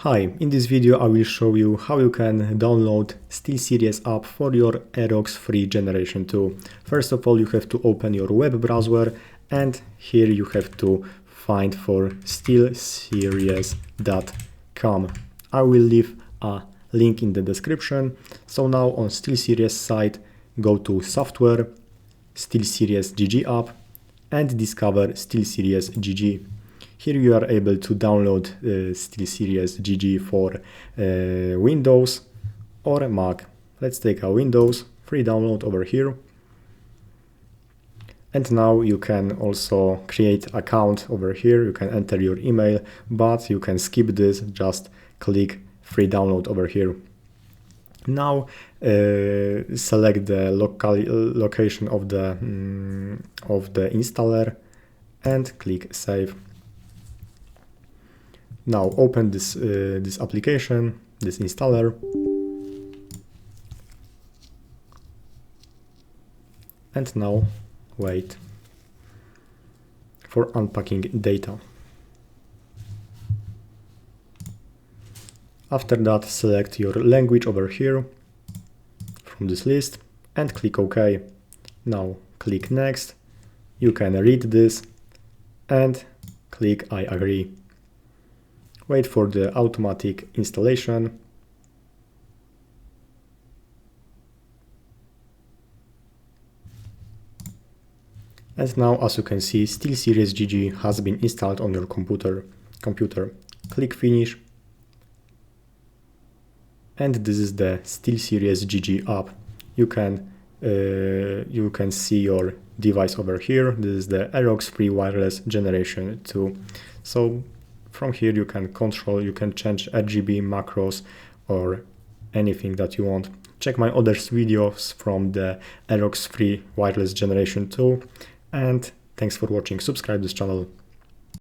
Hi, in this video I will show you how you can download SteelSeries app for your Aerox free generation 2. First of all, you have to open your web browser and here you have to find for SteelSeries.com. I will leave a link in the description. So now on SteelSeries site, go to software, SteelSeries GG app and discover SteelSeries GG. Here you are able to download SteelSeries GG for Windows or Mac. Let's take a Windows, free download over here. And now you can also create account over here. You can enter your email, but you can skip this, just click free download over here. Now select the location of the installer and click save. Now open this application, this installer, and now wait for unpacking data. After that, select your language over here from this list and click OK. Now click next. You can read this and click I agree. Wait for the automatic installation. And now, as you can see, SteelSeries GG has been installed on your computer. Click finish. And this is the SteelSeries GG app. You can see your device over here. This is the Aerox free wireless generation 2. So from here you can control, you can change RGB, macros, or anything that you want. Check my other videos from the Aerox free wireless generation 2. And thanks for watching. Subscribe this channel.